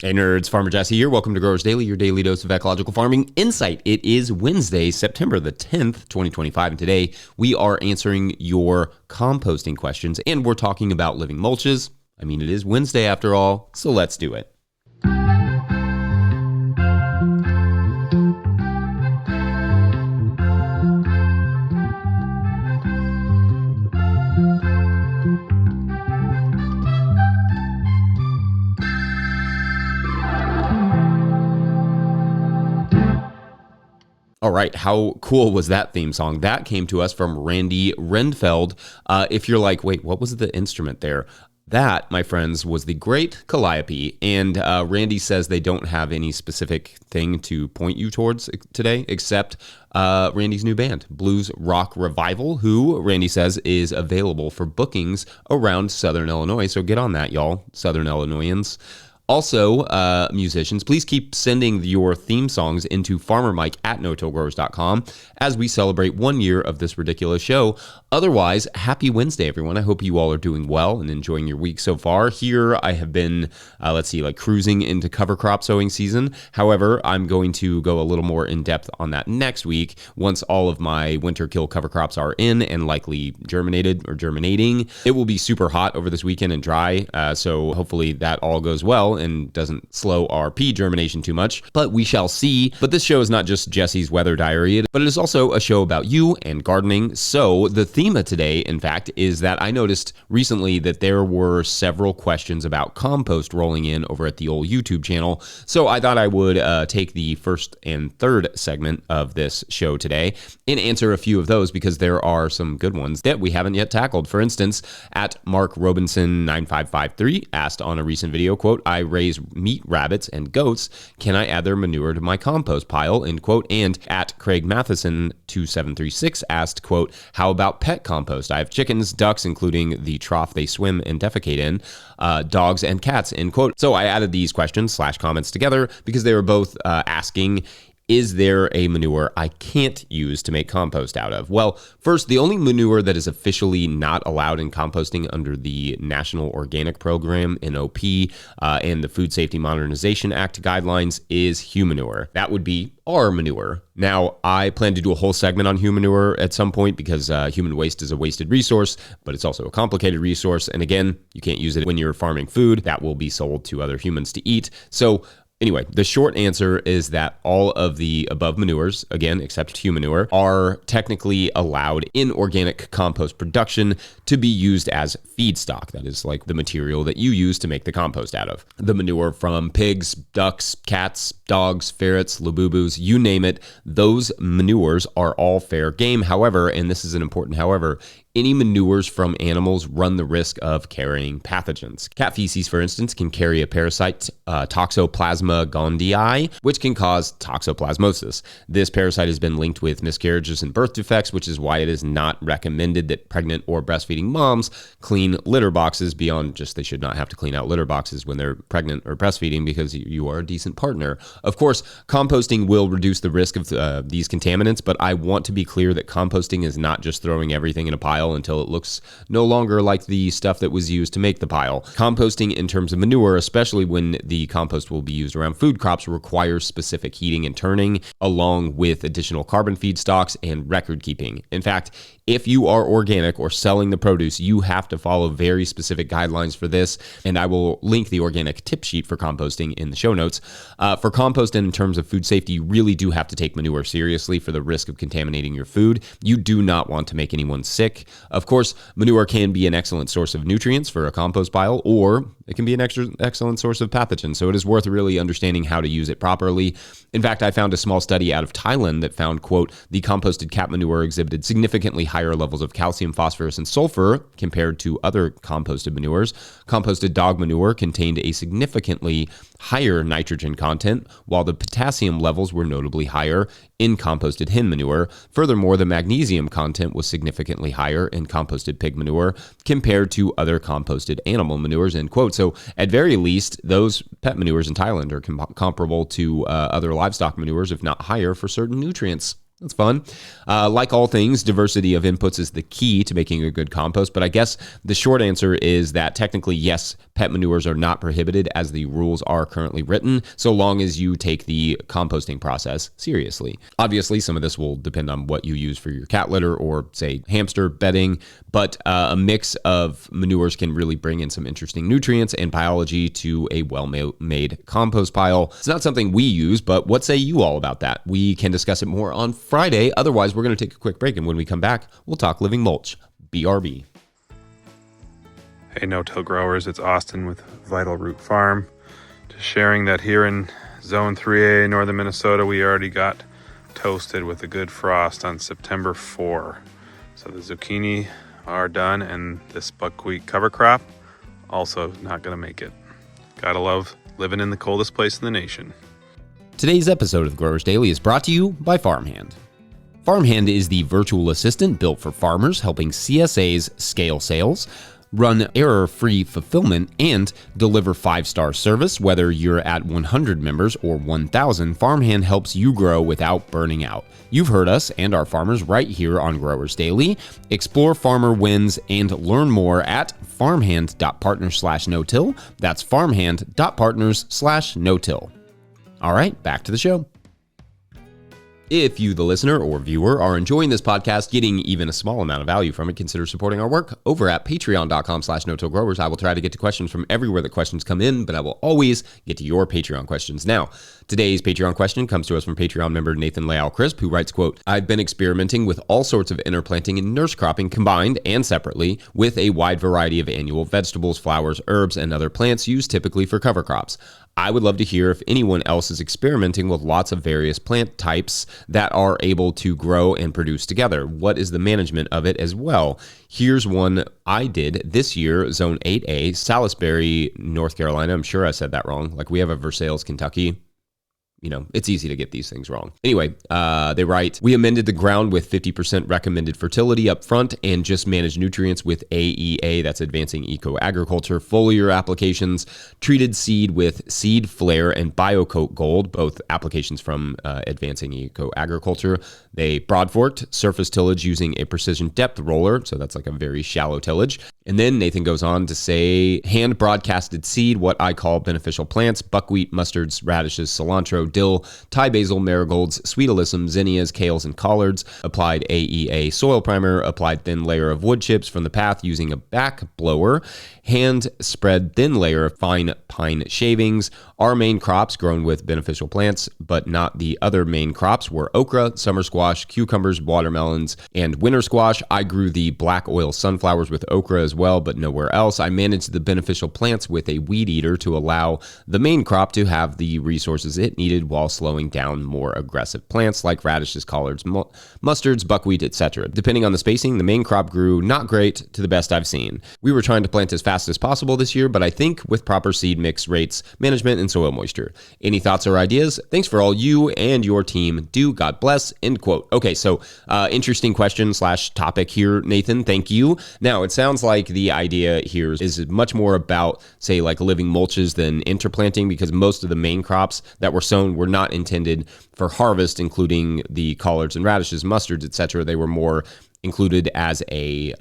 Hey nerds, Farmer Jesse here. Welcome to Growers Daily, your daily dose of ecological farming insight. It is Wednesday, September the 10th, 2025, and today we are answering your composting questions, and we're talking about living mulches. I mean, it is Wednesday after all, so let's do it. All right, how cool was that theme song? That came to us from Randy Renfeld. If you're like, wait, what was the instrument there? That, my friends, was the great calliope, and Randy says they don't have any specific thing to point you towards today, except Randy's new band, Blues Rock Revival, who, Randy says, is available for bookings around Southern Illinois, so get on that, y'all, Southern Illinoisans. Also, musicians, please keep sending your theme songs into farmermike@no-tillgrowers.com as we celebrate 1 year of this ridiculous show. Otherwise, happy Wednesday, everyone. I hope you all are doing well and enjoying your week so far. Here, I have been, cruising into cover crop sowing season. However, I'm going to go a little more in depth on that next week once all of my winter kill cover crops are in and likely germinated or germinating. It will be super hot over this weekend and dry, so hopefully that all goes well and doesn't slow our pea germination too much, but we shall see. But this show is not just Jesse's weather diary, but it is also a show about you and gardening. So the theme of today, in fact, is that I noticed recently that there were several questions about compost rolling in over at the old YouTube channel. So I thought I would take the first and third segment of this show today and answer a few of those because there are some good ones that we haven't yet tackled. For instance, at Mark Robinson 9553 asked on a recent video, quote, "I raise meat rabbits and goats. Can I add their manure to my compost pile?" End quote. And at Craig Matheson 2736 asked, quote, "How about pet compost? I have chickens, ducks, including the trough they swim and defecate in, dogs and cats," end quote. So I added these questions / comments together because they were both asking, is there a manure I can't use to make compost out of? Well, first, the only manure that is officially not allowed in composting under the National Organic Program, NOP, and the Food Safety Modernization Act guidelines is humanure. That would be our manure. Now, I plan to do a whole segment on human manure at some point because human waste is a wasted resource, but it's also a complicated resource. And again, you can't use it when you're farming food. That will be sold to other humans to eat. So anyway, the short answer is that all of the above manures, again, except human manure, are technically allowed in organic compost production to be used as feedstock. That is like the material that you use to make the compost out of. The manure from pigs, ducks, cats, dogs, ferrets, labubus, you name it, those manures are all fair game. However, and this is an important however, any manures from animals run the risk of carrying pathogens. Cat feces, for instance, can carry a parasite, Toxoplasma gondii, which can cause toxoplasmosis. This parasite has been linked with miscarriages and birth defects, which is why it is not recommended that pregnant or breastfeeding moms clean litter boxes beyond just they should not have to clean out litter boxes when they're pregnant or breastfeeding because you are a decent partner. Of course, composting will reduce the risk of these contaminants, but I want to be clear that composting is not just throwing everything in a pile until it looks no longer like the stuff that was used to make the pile. Composting in terms of manure, especially when the compost will be used around food crops, requires specific heating and turning, along with additional carbon feedstocks and record keeping. In fact, if you are organic or selling the produce, you have to follow very specific guidelines for this, and I will link the organic tip sheet for composting in the show notes. For compost and in terms of food safety, you really do have to take manure seriously for the risk of contaminating your food. You do not want to make anyone sick. Of course, manure can be an excellent source of nutrients for a compost pile, or it can be an excellent source of pathogens, so it is worth really understanding how to use it properly. In fact, I found a small study out of Thailand that found, quote, "The composted cat manure exhibited significantly higher levels of calcium, phosphorus, and sulfur compared to other composted manures. Composted dog manure contained a significantly higher nitrogen content, while the potassium levels were notably higher in composted hen manure. Furthermore, the magnesium content was significantly higher in composted pig manure compared to other composted animal manures," end quote. So at very least, those pet manures in Thailand are comparable to other livestock manures, if not higher, for certain nutrients. That's fun. Like all things, diversity of inputs is the key to making a good compost. But I guess the short answer is that technically, yes, pet manures are not prohibited as the rules are currently written, so long as you take the composting process seriously. Obviously, some of this will depend on what you use for your cat litter or, say, hamster bedding, but a mix of manures can really bring in some interesting nutrients and biology to a well-made compost pile. It's not something we use, but what say you all about that? We can discuss it more on Friday. Otherwise, we're going to take a quick break, and when we come back, we'll talk living mulch. BRB. Hey, no-till growers, it's Austin with Vital Root Farm. Just sharing that here in Zone 3A, northern Minnesota, we already got toasted with a good frost on September 4. So the zucchini are done, and this buckwheat cover crop also not going to make it. Gotta love living in the coldest place in the nation. Today's episode of Growers Daily is brought to you by Farmhand. Farmhand is the virtual assistant built for farmers, helping CSAs scale sales, run error-free fulfillment, and deliver 5-star service. Whether you're at 100 members or 1,000, Farmhand helps you grow without burning out. You've heard us and our farmers right here on Growers Daily. Explore farmer wins and learn more at farmhand.partners/no-till. That's farmhand.partners/no-till. All right, back to the show. If you, the listener or viewer, are enjoying this podcast, getting even a small amount of value from it, consider supporting our work over at patreon.com/no-till-growers. I will try to get to questions from everywhere that questions come in, but I will always get to your Patreon questions. Now, today's Patreon question comes to us from Patreon member Nathan Leal Crisp, who writes, quote, I've been experimenting with all sorts of interplanting and nurse cropping combined and separately with a wide variety of annual vegetables, flowers, herbs, and other plants used typically for cover crops. I would love to hear if anyone else is experimenting with lots of various plant types that are able to grow and produce together. What is the management of it as well? Here's one I did this year, Zone 8A, Salisbury, North Carolina. I'm sure I said that wrong. Like we have a Versailles, Kentucky. You know, it's easy to get these things wrong. Anyway, they write, we amended the ground with 50% recommended fertility up front and just managed nutrients with AEA, that's Advancing Eco Agriculture, foliar applications, treated seed with Seed Flare and BioCoat Gold, both applications from Advancing Eco Agriculture. They broad-forked surface tillage using a precision depth roller, so that's like a very shallow tillage. And then Nathan goes on to say, hand broadcasted seed, what I call beneficial plants, buckwheat, mustards, radishes, cilantro, dill, Thai basil, marigolds, sweet alyssum, zinnias, kales, and collards. Applied AEA soil primer, applied thin layer of wood chips from the path using a back blower, hand spread thin layer of fine pine shavings. Our main crops grown with beneficial plants, but not the other main crops, were okra, summer squash, cucumbers, watermelons, and winter squash. I grew the black oil sunflowers with okra as well, but nowhere else. I managed the beneficial plants with a weed eater to allow the main crop to have the resources it needed while slowing down more aggressive plants like radishes, collards, mustards, buckwheat, etc. Depending on the spacing, the main crop grew not great to the best I've seen. We were trying to plant as fast as possible this year, but I think with proper seed mix rates, management, and soil moisture. Any thoughts or ideas? Thanks for all you and your team do. God bless. End quote. Okay, so interesting question / topic here, Nathan. Thank you. Now, it sounds like the idea here is much more about, say, like living mulches than interplanting, because most of the main crops that were sown were not intended for harvest, including the collards and radishes, mustards, etc. They were more included as a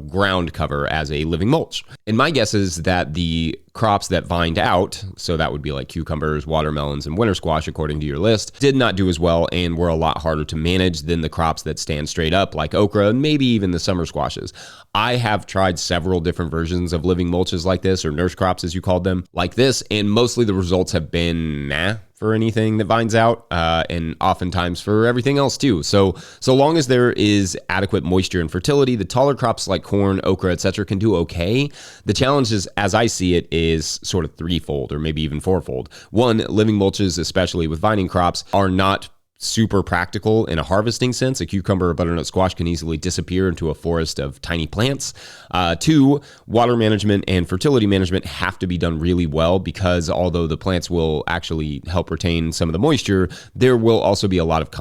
ground cover, as a living mulch. And my guess is that the crops that vined out, so that would be like cucumbers, watermelons, and winter squash, according to your list, did not do as well and were a lot harder to manage than the crops that stand straight up, like okra and maybe even the summer squashes. I have tried several different versions of living mulches like this, or nurse crops as you called them, like this, and mostly the results have been for anything that vines out, and oftentimes for everything else too. So long as there is adequate moisture and fertility, the taller crops like corn, okra, etc. can do okay. The challenge is, as I see it, is sort of threefold or maybe even fourfold. One, living mulches, especially with vining crops, are not super practical in a harvesting sense. A cucumber or butternut squash can easily disappear into a forest of tiny plants. Two, water management and fertility management have to be done really well, because although the plants will actually help retain some of the moisture, there will also be a lot of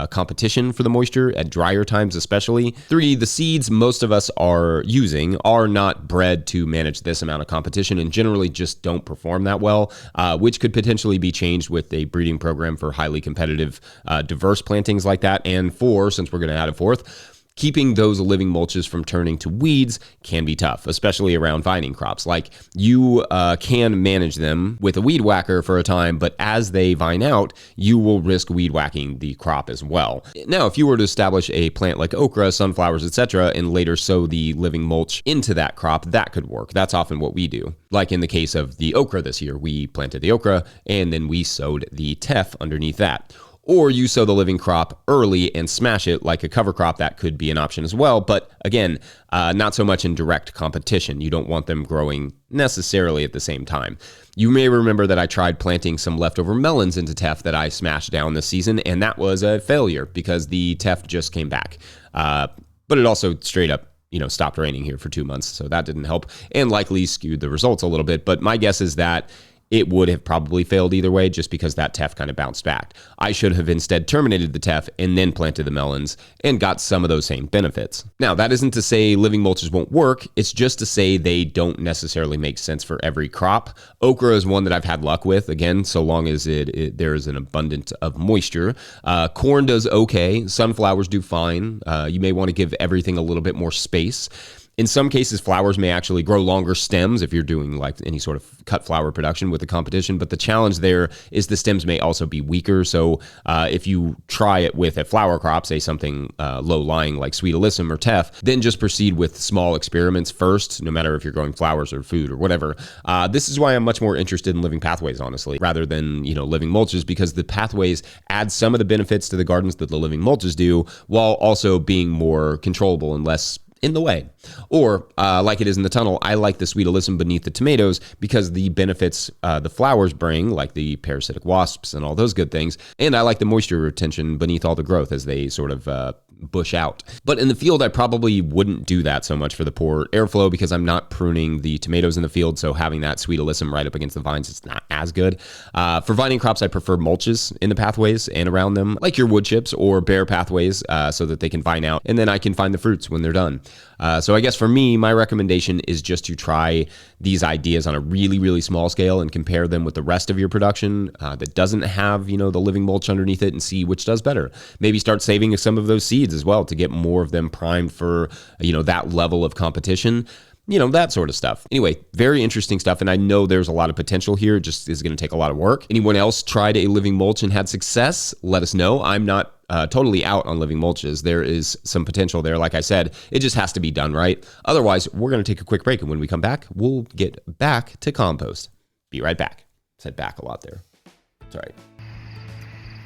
competition for the moisture at drier times especially. Three, the seeds most of us are using are not bred to manage this amount of competition and generally just don't perform that well, which could potentially be changed with a breeding program for highly competitive diverse plantings like that. And 4, since we're going to add a 4th, keeping those living mulches from turning to weeds can be tough, especially around vining crops. Like you can manage them with a weed whacker for a time, but as they vine out, you will risk weed whacking the crop as well. Now, if you were to establish a plant like okra, sunflowers, etc., and later sow the living mulch into that crop, that could work. That's often what we do. Like in the case of the okra this year, we planted the okra and then we sowed the teff underneath that. Or you sow the living crop early and smash it like a cover crop. That could be an option as well. But again, not so much in direct competition. You don't want them growing necessarily at the same time. You may remember that I tried planting some leftover melons into teff that I smashed down this season, and that was a failure because the teff just came back. But it also straight up stopped raining here for 2 months, so that didn't help and likely skewed the results a little bit. But my guess is that it would have probably failed either way just because that teff kind of bounced back. I should have instead terminated the teff and then planted the melons and got some of those same benefits. Now, that isn't to say living mulches won't work. It's just to say they don't necessarily make sense for every crop. Okra is one that I've had luck with, again, so long as there is an abundance of moisture. Corn does okay. Sunflowers do fine. You may want to give everything a little bit more space. In some cases, flowers may actually grow longer stems if you're doing like any sort of cut flower production with the competition. But the challenge there is the stems may also be weaker. So if you try it with a flower crop, say something low-lying like sweet alyssum or teff, then just proceed with small experiments first, no matter if you're growing flowers or food or whatever. This is why I'm much more interested in living pathways, honestly, rather than living mulches, because the pathways add some of the benefits to the gardens that the living mulches do, while also being more controllable and less in the way. Or like it is in the tunnel, I like the sweet alyssum beneath the tomatoes because the benefits the flowers bring, like the parasitic wasps and all those good things, and I like the moisture retention beneath all the growth as they sort of bush out. But in the field, I probably wouldn't do that so much for the poor airflow because I'm not pruning the tomatoes in the field, so having that sweet alyssum right up against the vines is not as good. For vining crops, I prefer mulches in the pathways and around them, like your wood chips or bare pathways, so that they can vine out, and then I can find the fruits when they're done. So I guess for me, my recommendation is just to try these ideas on a really, really small scale and compare them with the rest of your production that doesn't have, the living mulch underneath it and see which does better. Maybe start saving some of those seeds as well to get more of them primed for, that level of competition. That sort of stuff. Anyway, very interesting stuff. And I know there's a lot of potential here. It just is going to take a lot of work. Anyone else tried a living mulch and had success? Let us know. I'm not totally out on living mulches. There is some potential there. Like I said, it just has to be done right. Otherwise, we're going to take a quick break. And when we come back, we'll get back to compost. Be right back. Said back a lot there. It's all right.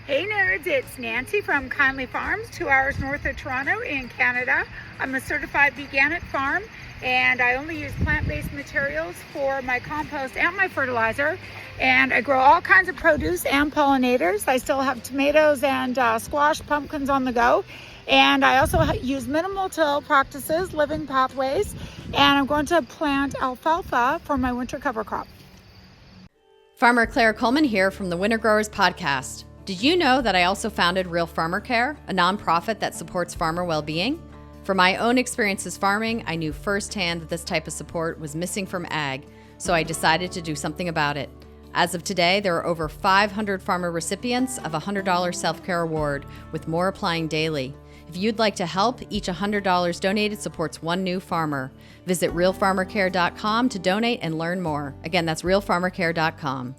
Hey nerds, it's Nancy from Kindly Farms, 2 hours north of Toronto in Canada. I'm a certified veganic farm and I only use plant-based materials for my compost and my fertilizer. And I grow all kinds of produce and pollinators. I still have tomatoes and squash, pumpkins on the go. And I also use minimal till practices, living pathways. And I'm going to plant alfalfa for my winter cover crop. Farmer Claire Coleman here from the Winter Growers Podcast. Did you know that I also founded Real Farmer Care, a nonprofit that supports farmer well-being? From my own experiences farming, I knew firsthand that this type of support was missing from ag, so I decided to do something about it. As of today, there are over 500 farmer recipients of a $100 self-care award, with more applying daily. If you'd like to help, each $100 donated supports one new farmer. Visit realfarmercare.com to donate and learn more. Again, that's realfarmercare.com.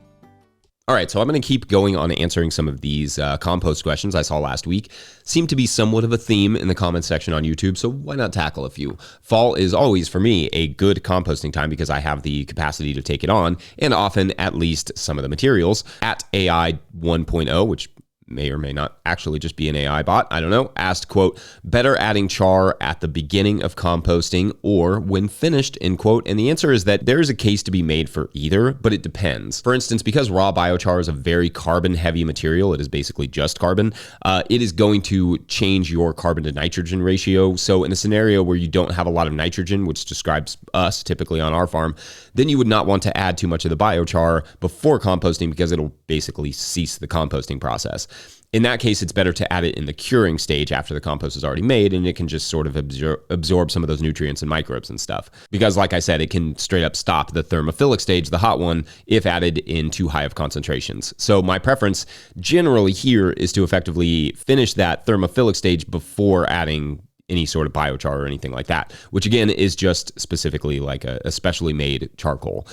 All right, so I'm going to keep going on answering some of these compost questions I saw last week. Seem to be somewhat of a theme in the comments section on YouTube, so why not tackle a few? Fall is always, for me, a good composting time because I have the capacity to take it on, and often at least some of the materials. At AI 1.0, which may or may not actually just be an AI bot, I don't know, asked, quote, better adding char at the beginning of composting or when finished, end quote. And the answer is that there is a case to be made for either, but it depends. For instance, because raw biochar is a very carbon heavy material, it is basically just carbon, it is going to change your carbon to nitrogen ratio. So in a scenario where you don't have a lot of nitrogen, which describes us typically on our farm, then you would not want to add too much of the biochar before composting because it'll basically cease the composting process. In that case, it's better to add it in the curing stage after the compost is already made, and it can just sort of absorb some of those nutrients and microbes and stuff. Because like I said, it can straight up stop the thermophilic stage, the hot one, if added in too high of concentrations. So my preference generally here is to effectively finish that thermophilic stage before adding any sort of biochar or anything like that, which again is just specifically like a specially made charcoal.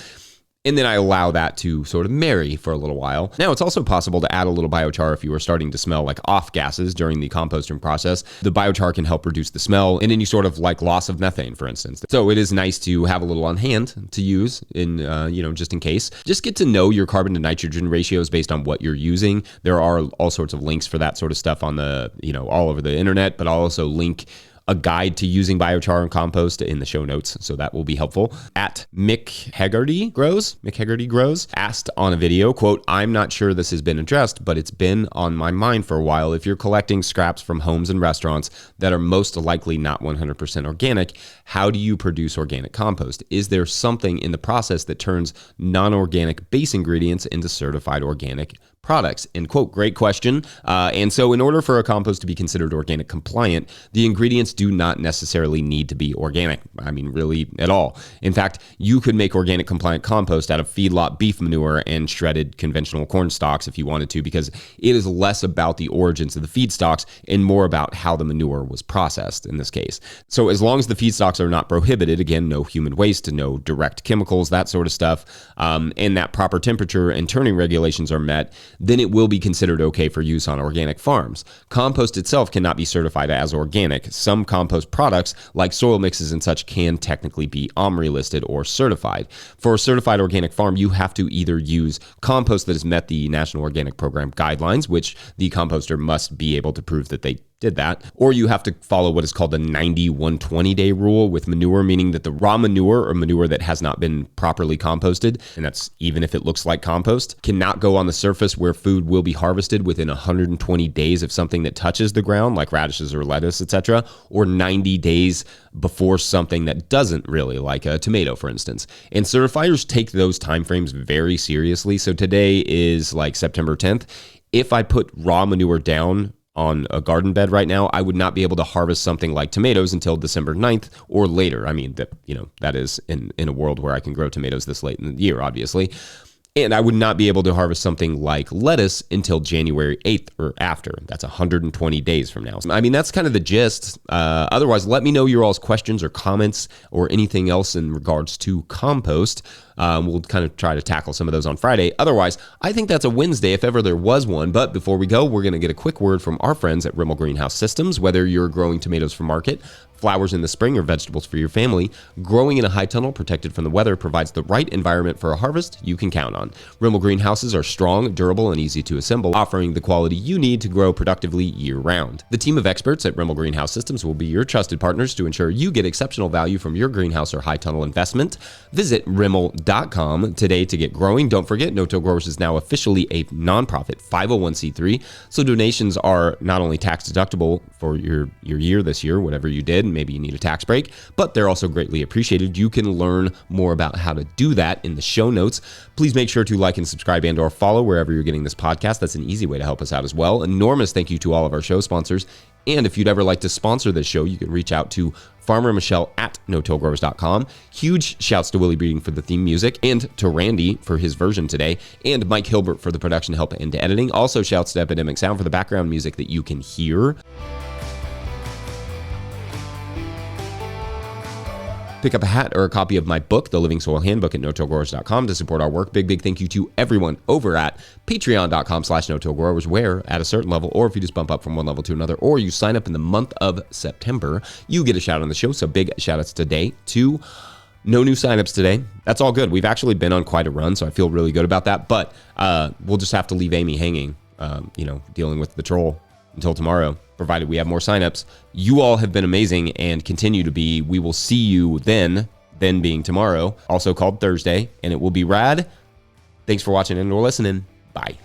And then I allow that to sort of marry for a little while. Now, it's also possible to add a little biochar if you are starting to smell like off gases during the composting process. The biochar can help reduce the smell and any sort of like loss of methane, for instance. So it is nice to have a little on hand to use in, just in case. Just get to know your carbon to nitrogen ratios based on what you're using. There are all sorts of links for that sort of stuff on the, all over the internet, but I'll also link a guide to using biochar and compost in the show notes, so that will be helpful. At Mick Hegarty Grows asked on a video, quote, "I'm not sure this has been addressed, but it's been on my mind for a while. If you're collecting scraps from homes and restaurants that are most likely not 100% organic, how do you produce organic compost? Is there something in the process that turns non-organic base ingredients into certified organic products?" End quote. Great question. And so in order for a compost to be considered organic compliant, the ingredients do not necessarily need to be organic. I mean, really at all. In fact, you could make organic compliant compost out of feedlot beef manure and shredded conventional corn stalks if you wanted to, because it is less about the origins of the feedstocks and more about how the manure was processed in this case. So as long as the feedstocks are not prohibited, again, no human waste, no direct chemicals, that sort of stuff, and that proper temperature and turning regulations are met, then it will be considered okay for use on organic farms. Compost itself cannot be certified as organic. Some compost products, like soil mixes and such, can technically be OMRI listed or certified. For a certified organic farm, you have to either use compost that has met the National Organic Program guidelines, which the composter must be able to prove that they did that, or you have to follow what is called the 90-120 day rule with manure, meaning that the raw manure or manure that has not been properly composted, and that's even if it looks like compost, cannot go on the surface where food will be harvested within 120 days of something that touches the ground, like radishes or lettuce, etc., or 90 days before something that doesn't really, like a tomato, for instance. And certifiers take those timeframes very seriously. So today is like September 10th. If I put raw manure down on a garden bed right now, I would not be able to harvest something like tomatoes until December 9th or later. I mean, that is in a world where I can grow tomatoes this late in the year, obviously. And I would not be able to harvest something like lettuce until January 8th or after. That's 120 days from now. I mean, that's kind of the gist. Otherwise, let me know your all's questions or comments or anything else in regards to compost. We'll kind of try to tackle some of those on Friday. Otherwise, I think that's a Wednesday if ever there was one. But before we go, we're going to get a quick word from our friends at Rimmel Greenhouse Systems. Whether you're growing tomatoes for market, flowers in the spring, or vegetables for your family, growing in a high tunnel protected from the weather provides the right environment for a harvest you can count on. Rimmel greenhouses are strong, durable, and easy to assemble, offering the quality you need to grow productively year-round. The team of experts at Rimmel Greenhouse Systems will be your trusted partners to ensure you get exceptional value from your greenhouse or high tunnel investment. Visit Rimmel.com today to get growing. Don't forget, No Till Growers is now officially a nonprofit 501c3, so donations are not only tax deductible for your year this year, whatever you did, maybe you need a tax break, but they're also greatly appreciated. You can learn more about how to do that in the show notes. Please make sure to like and subscribe and or follow wherever you're getting this podcast. That's an easy way to help us out as well. Enormous thank you to all of our show sponsors. And if you'd ever like to sponsor this show, you can reach out to Farmer Michelle at notillgrowers.com. Huge shouts to Willie Breeding for the theme music, and to Randy for his version today, and Mike Hilbert for the production help and editing. Also shouts to Epidemic Sound for the background music that you can hear. Pick up a hat or a copy of my book, The Living Soil Handbook, at notillgrowers.com to support our work. Big thank you to everyone over at patreon.com/notillgrowers, where at a certain level, or if you just bump up from one level to another, or you sign up in the month of September, you get a shout on the show. So big shout outs today to no new signups today. That's all good. We've actually been on quite a run, so I feel really good about that. But we'll just have to leave Amy hanging, dealing with the troll until tomorrow, provided we have more signups. You all have been amazing and continue to be. We will see you then being tomorrow, also called Thursday, and it will be rad. Thanks for watching and or listening. Bye.